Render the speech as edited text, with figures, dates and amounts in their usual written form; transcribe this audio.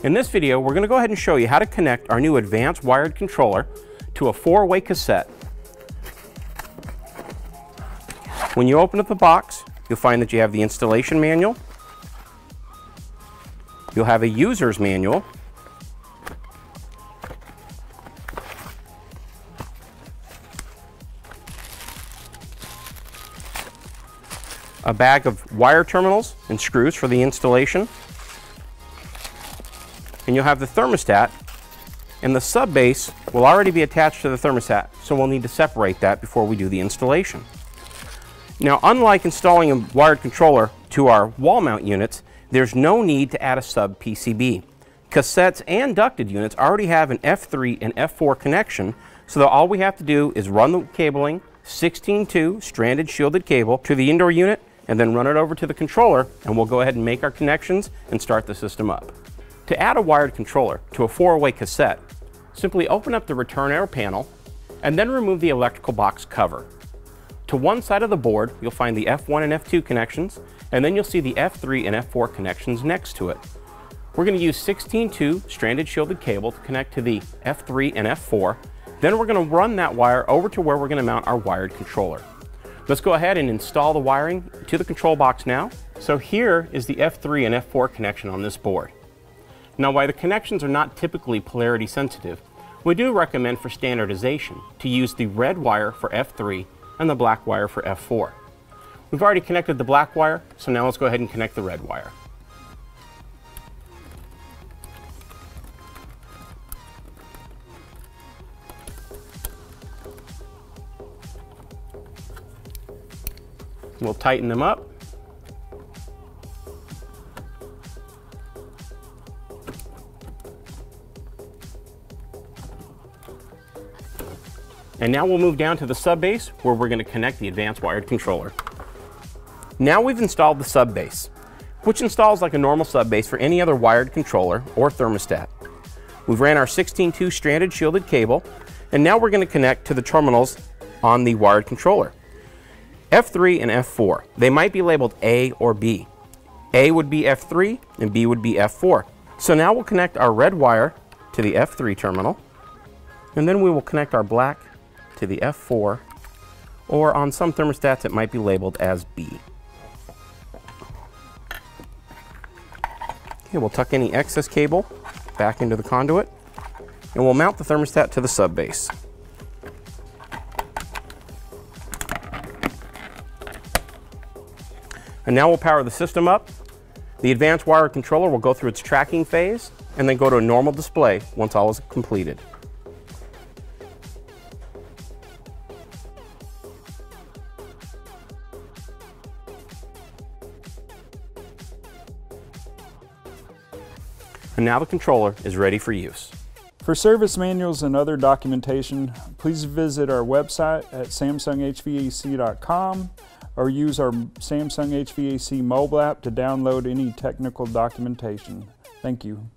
In this video, we're going to go ahead and show you how to connect our new advanced wired controller to a 4-way cassette. When you open up the box, you'll find that you have the installation manual, you'll have a user's manual, a bag of wire terminals and screws for the installation, and you'll have the thermostat, and the sub base will already be attached to the thermostat, so we'll need to separate that before we do the installation. Now, unlike installing a wired controller to our wall mount units, there's no need to add a sub PCB. Cassettes and ducted units already have an F3 and F4 connection, so that all we have to do is run the cabling, 16-2 stranded shielded cable, to the indoor unit, and then run it over to the controller, and we'll go ahead and make our connections and start the system up. To add a wired controller to a 4-way cassette, simply open up the return arrow panel and then remove the electrical box cover. To one side of the board, you'll find the F1 and F2 connections, and then you'll see the F3 and F4 connections next to it. We're going to use 16-2 stranded shielded cable to connect to the F3 and F4. Then we're going to run that wire over to where we're going to mount our wired controller. Let's go ahead and install the wiring to the control box now. So here is the F3 and F4 connection on this board. Now, while the connections are not typically polarity sensitive, we do recommend for standardization to use the red wire for F3 and the black wire for F4. We've already connected the black wire, so now let's go ahead and connect the red wire. We'll tighten them up. And now we'll move down to the sub base where we're going to connect the advanced wired controller. Now we've installed the sub base, which installs like a normal sub base for any other wired controller or thermostat. We've ran our 16-2 stranded shielded cable, and now we're going to connect to the terminals on the wired controller. F3 and F4, they might be labeled A or B. A would be F3 and B would be F4. So now we'll connect our red wire to the F3 terminal, and then we will connect our black to the F4, or on some thermostats it might be labeled as B. Okay, we'll tuck any excess cable back into the conduit, and we'll mount the thermostat to the sub base. And now we'll power the system up. The advanced wired controller will go through its tracking phase and then go to a normal display once all is completed. And now the controller is ready for use. For service manuals and other documentation, please visit our website at samsunghvac.com or use our Samsung HVAC mobile app to download any technical documentation. Thank you.